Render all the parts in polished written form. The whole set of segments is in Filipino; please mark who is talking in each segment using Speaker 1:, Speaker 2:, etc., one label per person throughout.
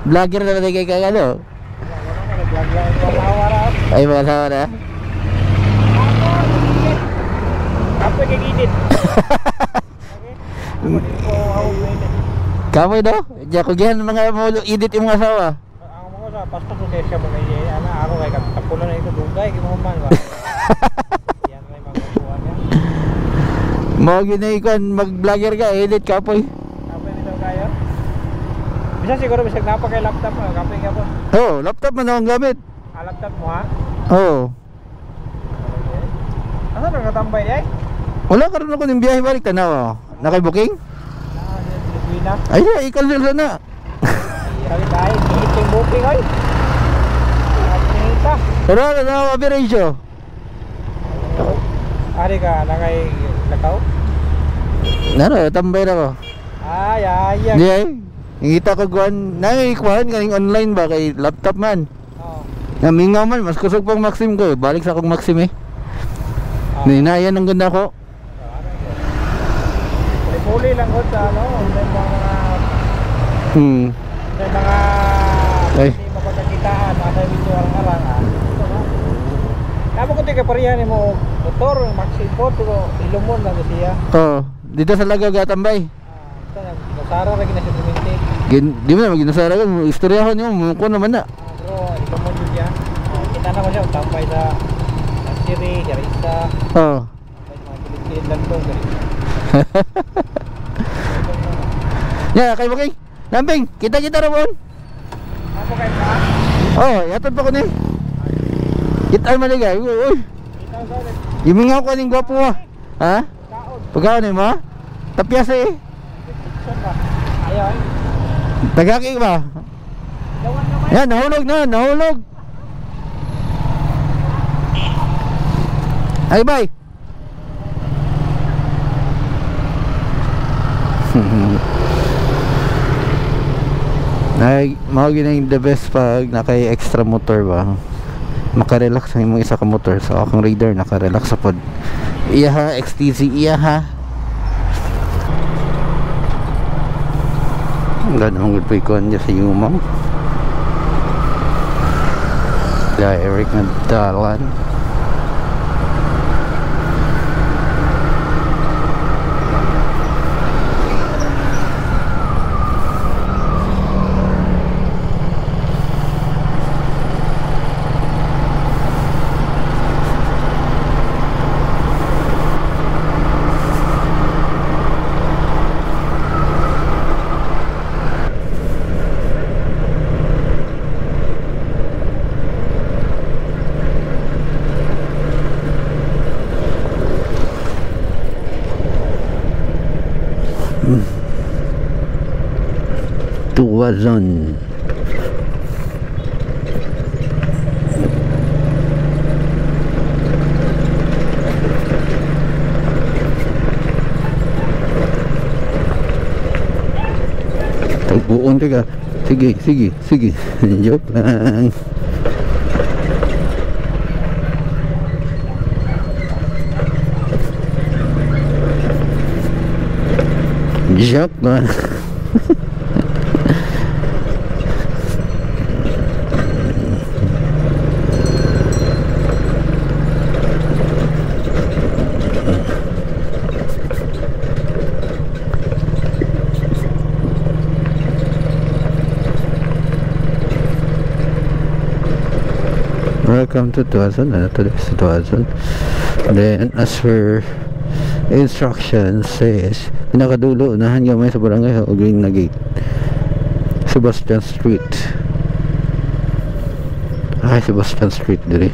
Speaker 1: Vlogger na ba kay kagano? Ay mga asawa na.
Speaker 2: Apa kagidit?
Speaker 1: Kamoy do? Diya ko gihan mga mo edit yung mga asawa.
Speaker 2: Ang mga sa pastor ko kaya siya mga ana ako kay kapulo na ito dugay gimahuman ba. Yan may magkuha niya.
Speaker 1: Mo ginay kon mag-vlogger ka, edit ka po.
Speaker 2: Apa nito kayo? Bisa siguro bisag napa kay laptop mo, kapay ka po.
Speaker 1: Oh, laptop man ang gamit.
Speaker 2: Laptop mo ha?
Speaker 1: Oh.
Speaker 2: Asa na katambay ay?
Speaker 1: Wala karon ako ning biyahe balik tanaw. Nakay-booking?
Speaker 2: Na.
Speaker 1: Ay, ikaw na.
Speaker 2: Kali tayo, giting booking ay. Kita.
Speaker 1: Pero na average.
Speaker 2: Ari ka nakay lakaw?
Speaker 1: Naro, tambay na ko.
Speaker 2: Ay.
Speaker 1: Di ay. Ngita ko kuan, kuan kaning online ba kay laptop man.
Speaker 2: Oo.
Speaker 1: Namingaw man, mas kusog pang Maxim ko. Balik sa akong Maxim eh. Ninayan ang ganda ko.
Speaker 2: Huli lang ko sa ano, may mga may mga hindi mapagkakitaan, nasa video arang-arang Kamo ko tiga parihan mo motor, Maxi po, pero ilumon lang siya.
Speaker 1: Oo, dito sa Lagaw gatambay.
Speaker 2: Ito na, ginasara lagi na siya tumintik.
Speaker 1: Di mo na ginasara ka, istoryahon nyo, mukha naman na.
Speaker 2: Pero ilumon yun siya. Kita naman siya, tambay sa Siri, Jarisa.
Speaker 1: Oo.
Speaker 2: May mga kilid-kilid lang ito, Jarisa.
Speaker 1: Ya, kay Bukay. Lamping, kita-kita ron.
Speaker 2: Ako kayo ka?
Speaker 1: Oh, yatod pa ko ni. Kita man ligay. Uy.
Speaker 2: Kita sa ulit.
Speaker 1: Gimingaw ko ning gwapo mo. Ha?
Speaker 2: Kaon.
Speaker 1: Pagkaon ni mo? Tapyas eh.
Speaker 2: Fiction ba? Ayaw.
Speaker 1: Tagaki ba?
Speaker 2: Lawan naman.
Speaker 1: Yan, nahulog. Ay, bye. Ay, mao ginang the best pag nakay extra motor ba. Makarelax ang imong isa ka motor. So akong Raider nakarelax sa pod. Iya ha, XTZ iya ha. Ang ganang good po niya sa Yumang. Eric Nadalan. Tuwazon. Tagpuon ka. Sige. Joke lang. Joke lang. Welcome to Tuwazon. Today's Tuwazon. Then as per instructions says, pinakadulo unahan gamay sa barangay o green na gate, Sebastian Street. Sebastian Street diri.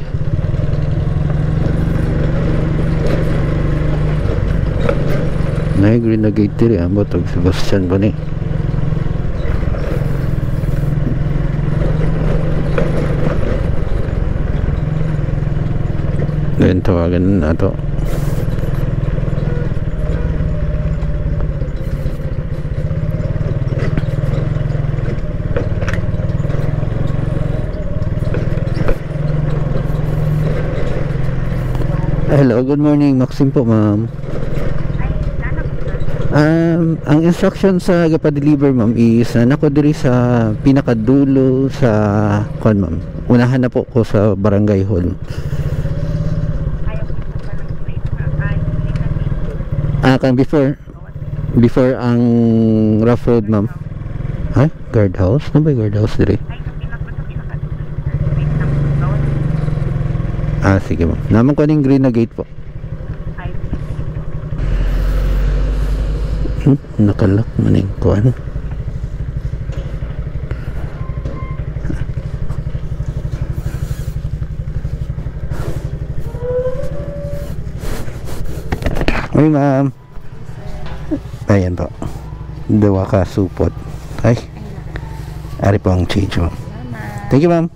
Speaker 1: Na green na gate diri ang botog Sebastian ba ni? Then tawagan na to. Hello, good morning. Maxim po, ma'am. Ang instruction sa gapa-deliver ma'am is nako diri sa pinakadulo sa kon ma'am. Unahan na po ko sa barangay hall. Kang before ang rough road ma'am. Ay, guardhouse? Ano ba yung guardhouse diri? Sige ma'am. Naman ko ning green na gate po. Nakalak man yung kuhan. Ay ma'am. Ayan po. Dawa ka supot. Ay. Ari po ang change ma'am. Thank you ma'am.